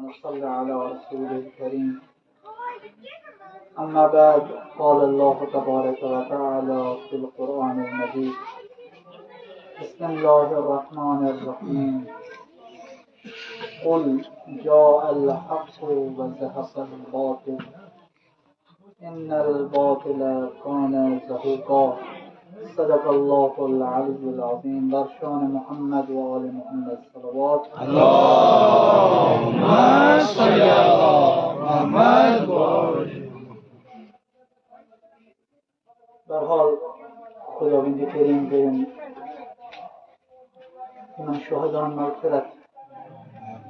ونصلي على رسوله الكريم. أما بعد، قال الله تبارك وتعالى في القرآن المجيد: بسم الله الرحمن الرحيم. قل جاء الحق وزهق الباطل إن الباطل كان زهوقا. صدق الله العلي العظيم. بر شان محمد و آل محمد صلوات. اللهم صل على محمد و آل. در حال خداوند کریم بریم من شهدان مغفرت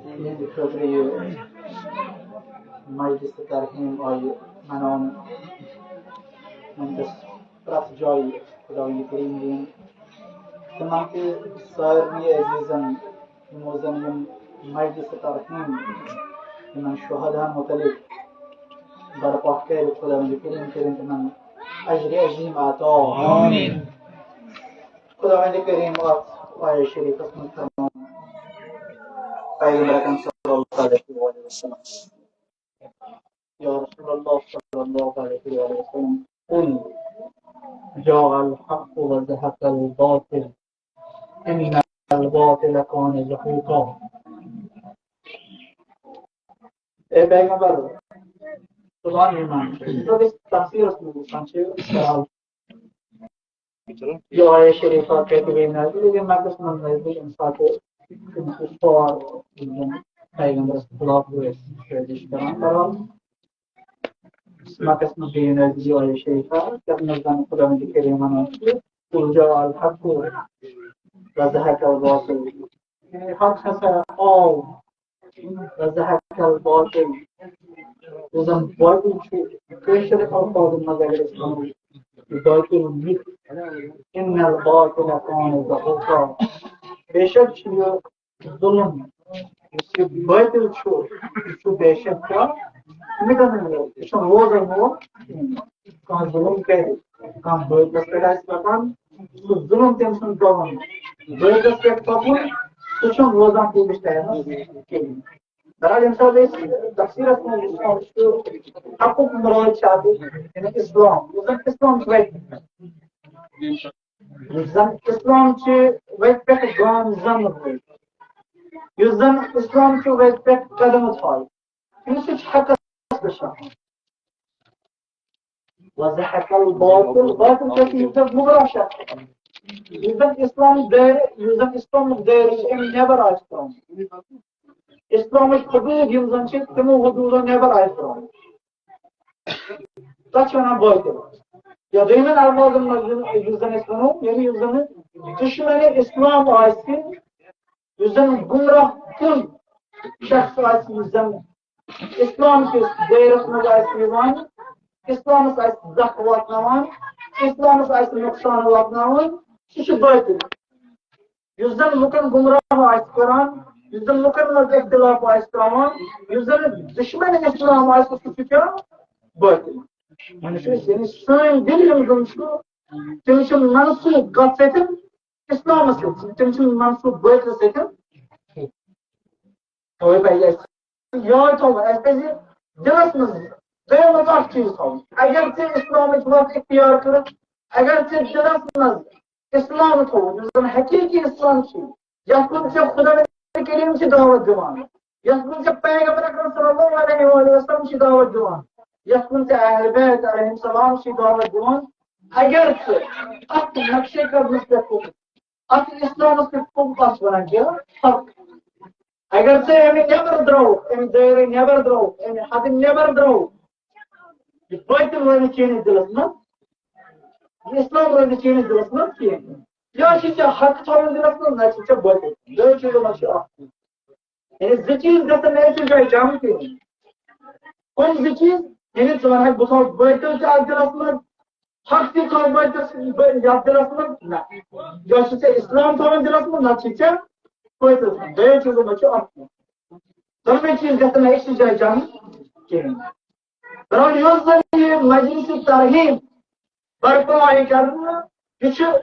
این خبری مجلس ترحیم آی منان من دست رفت جای خداوند کریم بریم که من که سایر می عزیزم موزن مجلس ترحیم که من شهدان مطلق در پاکه خداوند کریم که من اجر عظیم عطا. آمین. خداوند کریم آیه شریف اسم تمام پیغمبر اکرم صلی الله علیه و سلم. یا رسول الله صلی الله علیه و سلم قل جاء الحق و زهق الباطل ان الباطل کان زهوقا. ای پیغمبر سلام ایمان تو به تفسیر اسم گفتن چه یا آیه شریفه که ببینید دیگه مقدس من نزدیک انسان کفار پیغمبر خلاف شدیش کردن برای مقدس من ببینید آیه شریفه که نزدن خداوند کریم آن قل جاء الحق و زهق الباطل. یعنی حق هست آو و زهق الباطل. وزن باطل چی کشتر الفاظ مزاجر اسلامی باطل نیست. این الباطل کان زهوقا. بیشک چیه ظلم چیه باطل چو بیشک کیا میدونم چون روزه مو کان ظلم کرد کان باطل استراحت بکن ظلم تمشون دوام باطل استراحت بکن چون روزه مو بیشتره برای امثال تفسیر اسم الاسلام شو حقوق مراد شادی یعنی اسلام وزن اسلام باید وزن اسلام چه باید به گام زن بود وزن اسلام چه باید به قدم اتفاقی این چه حق بشه وزحق الباطل باطل که یوزن مبراشه وزن اسلام داره وزن اسلام داره این نبرای اسلام İslam'ı kabul yıldan çektim o hududda ne var ayetler. Taçana boydu. Ya demin almadığımız yüzden İslam'ı, yeni yüzden düşmanı İslam ayeti, yüzden gumrah kıl şahs ayeti yüzden İslam ki değersine ayeti var, İslam'ın ayeti zakvat var, İslam'ın ayeti noksan var, şu boydu. Yüzden mümkün gumrah ayeti Kur'an yüzden mükemmel ihtilaf ayetler, yüzden düşman İslam ayeti tutuyor, böyle. Yani şu sen biliyorsun şu, senin mansu gafetin İslam'ı senin mansu böyle senin. Öyle böyle. Ya tamam, especi dersiniz. Devamlı akçıyız tamam. Eğer siz İslam'ı çok ihtiyar kırıp, eğer siz dersiniz İslam'ı tamam, yüzden hakiki İslam şey. Yapınca Khuda'nın Kerim की दावत जवान यस्मिन से पैगंबर अकरम सल्लल्लाहु अलैहि वसल्लम की दावत जवान यस्मिन से अहले बैत अलैहिस्सलाम की दावत जवान अगर से अत नक्शे का मुस्तक़बिल अत इस्लाम के कंपास बना गया अगर से हमें never draw हमें देर never draw हमें हाथ never draw ये बात वाली चीज़ दिलसना इस्लाम वाली चीज़ दिलसना क्या ya şimdi hak tanrılarının neticede böyle. Böyle bir şey yok. Yani zikir zaten neticede cami değil. On zikir yani sonra bu tarz böyle taraflar hak bir taraflar böyle taraflar ne? Ya şimdi İslam taraflarının neticede böyle bir şey yok. Sonra için zaten neticede cami değil. Sonra yazılı meclis tarihim barpa karına küçük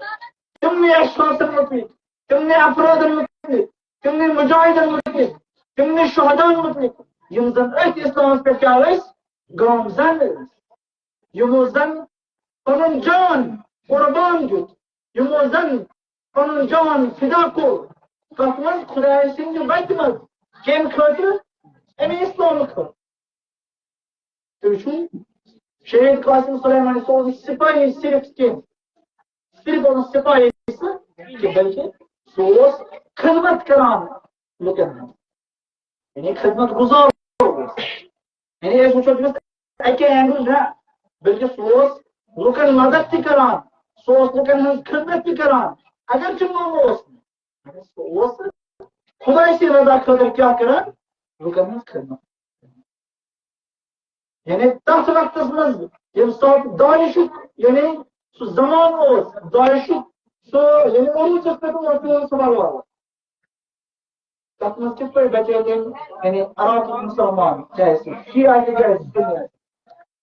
तुमने अशराफल मुतलिक, तुमने अफरादल मुतलिक, तुमने मुजाहिदल मुतलिक, तुमने शुहदाल मुतलिक, यम जन अथ इस्लाम पे क्या गामजन यमो जन पन जान कुर्बान दित यमो जन पन जान फिदा को कत मज खुदा सिंद बत मज कम खतर अमे इस्लाम खतर तुम शहीद कासिम सुलेमानी सोल सिपाही सिर्फ सिर्फ सिपाही बल्कि सोस खिदमत करान लुकन यानी खिदमत गुजार यानी एक वो अके एंगल ना बल्कि सोस लुकन मदद तक करान सोस लुकन हज खिदमत तक करान अगर सोस खुदा से रजा खतर क्या करान लुकन हज खिदमत यानी तथ वक्त मज यम सात दानिशुक यानी सह जमान दानिशुक सह यानी उरूज पे सवाल तथ मज कित पे बचे यानी अराक मुसलमान चाहे शिया चाहे सुन्नी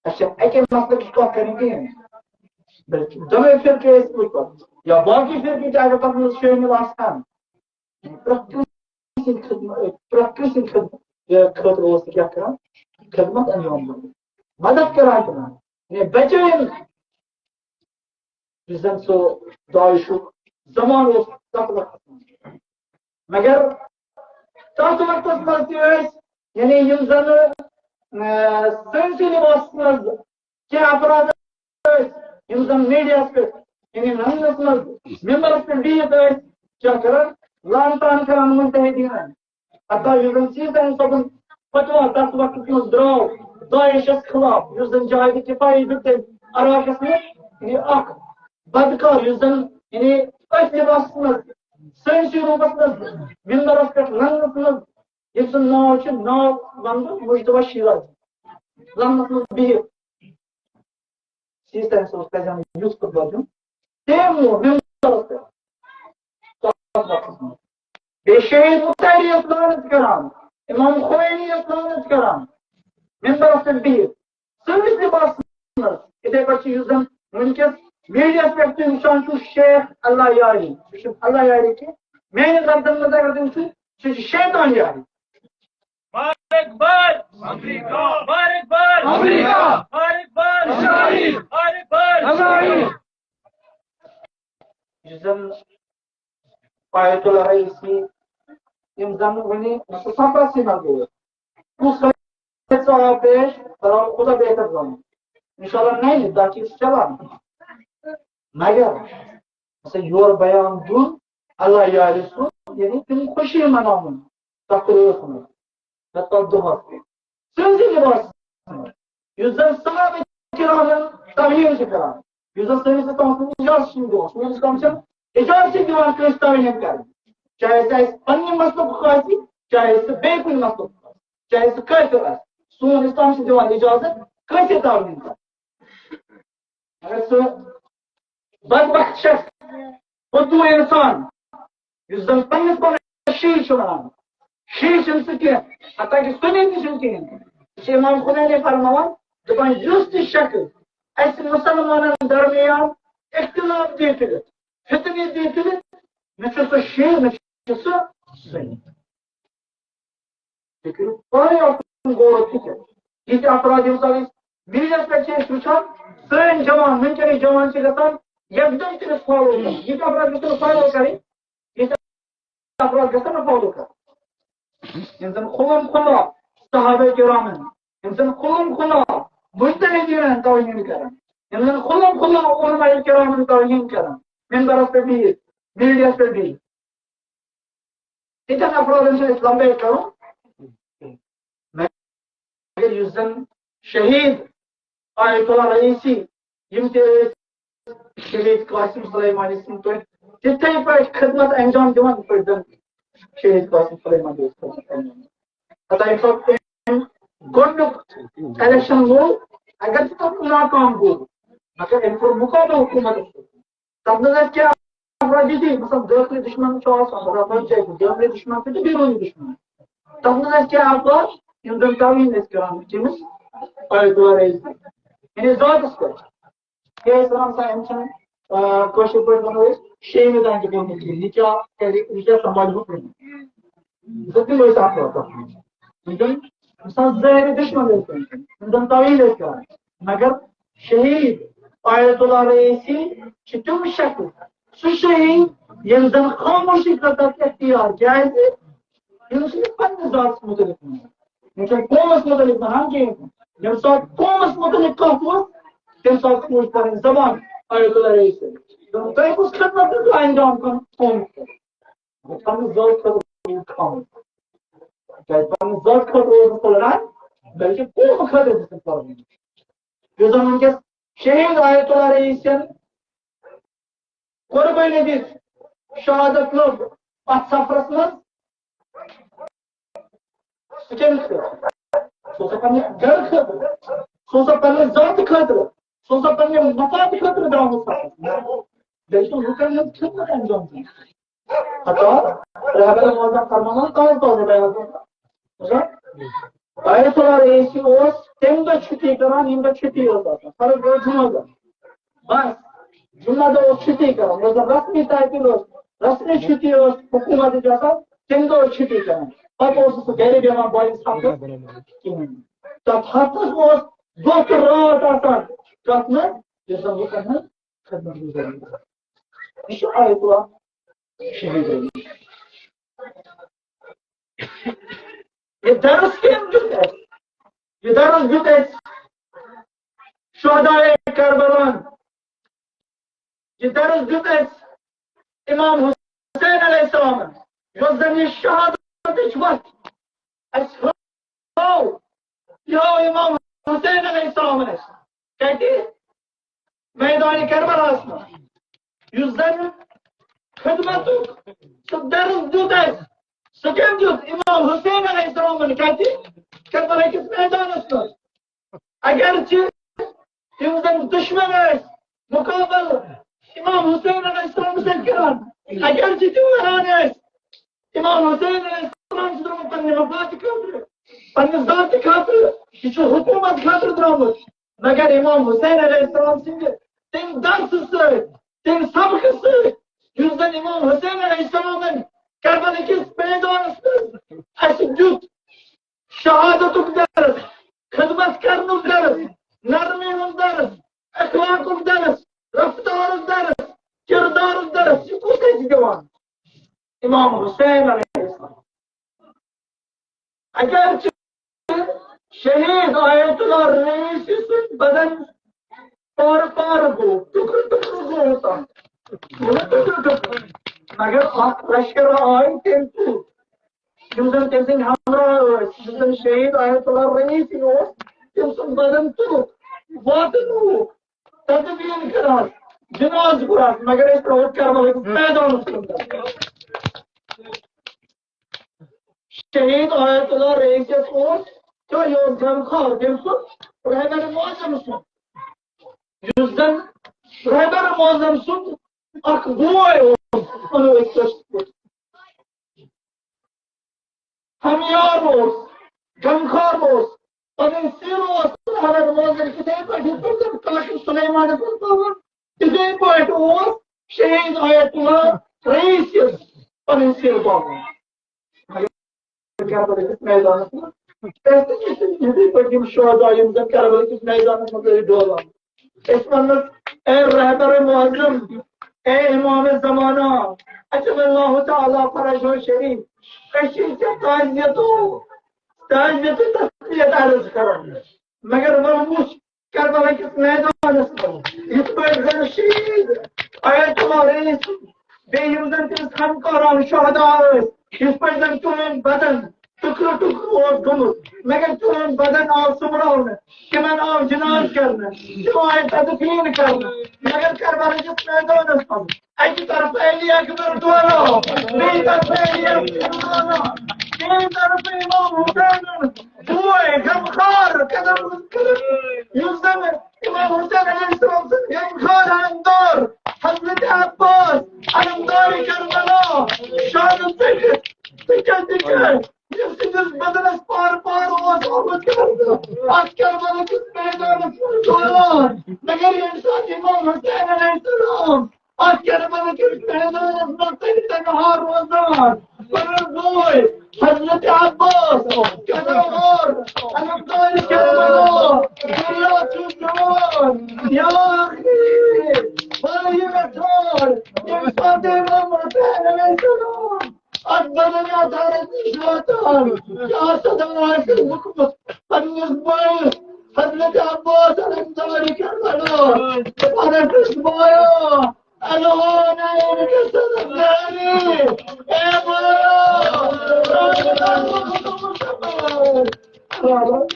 अच्छा अके मसले की कत करेंगे बल्कि दमे फिरके या बाकी फिरके चाहे तथ मज शामिल आसान प्रकृति खतर क्या करान खिदमत अंजाम दें मदद करान बचे जन सो दायुक जमान तथ वक्त मगर तथ वक्त मज यानी यम जन सनसी लिबास मज क्या अपराध यम जन मीडिया पे यानी नंगस मज मेंबरस पे बिहत क्या करान लान तान करान मुंतहिदीन अतः यम सीजन सबन फतवा तथ वक्त मज द्राव दाइशस खिलाफ जन जाहिद किफाई दित अराकस में बदकार यानी अथ लिबास मज सनसी रूपस मज मिंबरस पे नंगस मज यम नाव वन मुश्तबा शिराज लम्बस मज बिहित सीजन सोच पे यूज कर दो तेम मिंबरस पे बेशहीद मुतारी लानत करान इमाम खुमैनी लानत करान मिंबरस पे बिहित सनस लिबास मज इथे पे जन वनकस मीडिया पे वुचान शेख अल्लाह यारी के मेन लफ्जन मज अगर तुम शैतान यारी आयतुल्लाह रईसी यम जन वनी सफासी मज उस पेश पर खुदा बेहतर जान इंशाल्लाह नहीं ताकि चलान मगर योर बयान दुन अल्लाह यारी यानी तुम खुशी मनावन तकरीफ में दुहस पे सनसी लिबास जन सहाबा किरामन तवीम करान सैनिस इजाजत इजाजत तवीम कर चाहे पन्ने मसलक चाहे बे कुन मसलक चाहे कफिर सोन इस्लाम दिवान इजाजत कैसे तवीम कर अगर सह बदबख्त शख्स बुद्धू इंसान जन पन्निस पानस शीश वन शीश हत्ता कि सुनी कहें इमाम खुमैनी फरमान दपान जुस शख्स अस मुसलमानन दरमियान इख्तिलाफ दी फितने दी न सह शीर न सह सुनी पाने गौर फिक्र ये अपराध मीडिया पे वुचान सन जवान वनकन जवान गसान एकदम तमिस फॉलो ये अपराध गो फॉलो करें ये अपराध गो फॉलो कर खुलम खुला सहाबा किरामन खुलम खुला मुज्तहिदीन तौहीन कर खुलम खुला उलमा किरामन तौहीन कर मिंबरस पे भी मीडिया पे भी इतन अपराधन इस्लाम पे करो मगर जन शहीद आयतुल्लाह रईसी यम शहीद कासिम सुलेमानी पे तिथे पे खिदमत अंजाम दिवान पे जन शहीद कासिम सुलेमानी गोडुक इलेक्शन गो अगर तब नाकाम गो मगर इन पर मुकाबला हुकूमत तब नजर क्या अपराधी थी मतलब दाखिली दुश्मन दाखिली दुश्मन थे तो बैरूनी दुश्मन तब नजर क्या अपराध इन जन तवीम करान आयतुल्लाह रईसी यानी जातस पे इस्लाम सा कशर पे वो शेम दान के निका संभाल अपराध जहर दुश्मन तवील मगर शहीद आयतुल्लाह रईसी तुम शक्ल सह शहीद ये जन खामोशी कर इख्तियार क्या पन्नस मुतलिक कौमस मुतलिक वनान कहें यम सात कौमस मुतलिक कह तम सात पूछ पर जबान आयतुल्लाह रईसी तुम कुछ खदमत अंजाम कर कौम पन्न जत खाम पन्न जत खरान बल्कि कौम खर वनकस शहीद आयतुल्लाह रईसन कुर्बानी दित शहादत लोग अत सफरस मज घर खतर सह पे जत खतर सह पे मफाद खतर द्राम सफर लुकन खदमत अंजाम हता रहबर मौजम फरमान कौन आयतुल्लाह रईसी तम दह छुट्टी करान यम दह छुट्टी फर्क गो जुमा दह बस जुमा दह छुट्टी करान रस्मी ताकिल रस्मी छुट्टी हुकूमत तम दह छुट्टी करान पे गर बेमान बाइस हफ्तस कहें तथ हफ्तस दह तो रात कत लुकन खदमत गुजारी यह आयतुल्लाह शहीद ये दरस कम दुत ये दरस दुत शुहदाए करबलान ये दरस दुत इमाम हुसैन अलैहिस्सलाम जो जन शहादत वक्त यो इमाम हुसैन अलैहिस्सलाम कहते मैदान करबलास युस जन खदमत सह दरस दुत सकेम दुत इमाम हुसैन अलैहिस्सलाम कहते करबला किस मैदानस अगर तम जन दुश्मन मुकाबल इमाम हुसैन अलैहिस्सलाम से करान अगर तम वनान इमाम हुसैन अलैहिस्सलाम द्रुम पन्ने मफाद खातिर पन्ने जात खातिर यह हुकूमत खातिर द्रुम मगर इमाम हुसैन अलैहिस्सलाम सिंह तम दर्स तम सबक युस जन इमाम हुसैन अलैहिस्सलाम करबला किस मैदानस दुत शहादतुक दर्स खदमत करनुक दर्स नरमी दर्स अखलाकुक दर्स रफ्तारुक दर्स किरदारुक दर्स यह कस दिवान इमाम हुसैन अलैहिस्सलाम अगर शहीद आयतुल्लाह रईसी सुन बदन पार पार गो टुकर टुकर गो होता मगर लश्कर आय तम तम सद हमरा शहीद आयतुल्लाह रईसी तम सुन बदन तुक वातन तदबीन करान जनाज कुरान मगर करबला मैदान शहीद आयतुल्लाह रईसी तो यो गमखार तम रहबर मौजम सुन युस जन रहबर मौजम सुन अख बोय हमियार गमखार पन सिर रहबर मौजम इथे पे काशिम सुलेमान इथे पे शहीद आयतुल्लाह रईसी पन सिर बावन मैदान शुहदा करबला किस मैदान मज डोलान रहबर मुअज्जम ए इमाम ज़माना अजमल्लाहु तआला फरजहु शरीफ ताज़ियत तस्बियत अर्ज करन मगर वो करबला किस मैदानस इस पर शहीद आयतुल्लाह रईसी बेयम जन तम खनकारान शुहदा इस पर तुम बदन टुकड़ों टुकड़ों गुमुत मगर तुम बदन आव सुमरान तिमन आव जनाज करना जो आए तदफीन करना मगर करबला किस मैदानस अकि तरफ अली अकबर दोनो बी तरफ अली अकबर तीन तरफ इमाम हुसैन बोए गमखार कदम युस जन इमाम हुसैन अलैहिस्सलाम गमखार अंदर हजरत अब्बास अलमदारी करबला शहादत तक बदनस पार पार करबला किस मैदानस मगर इंसान इमाम हुसैन अलैहिस्सलाम करबला किस मैदानस तनहा रोजान पर बोए حضرت عباس كدار أنا بطالي كربلاء دريات الجمال يا أخي ولا يمتال يمتال مرتين من سلام أكبر يا دار الشيطان يا صدمات المكبس النسبة حضرت عباس أنا بطالي كربلاء أنا كسبايا أنا هنا يمكن تذكرني يا بابا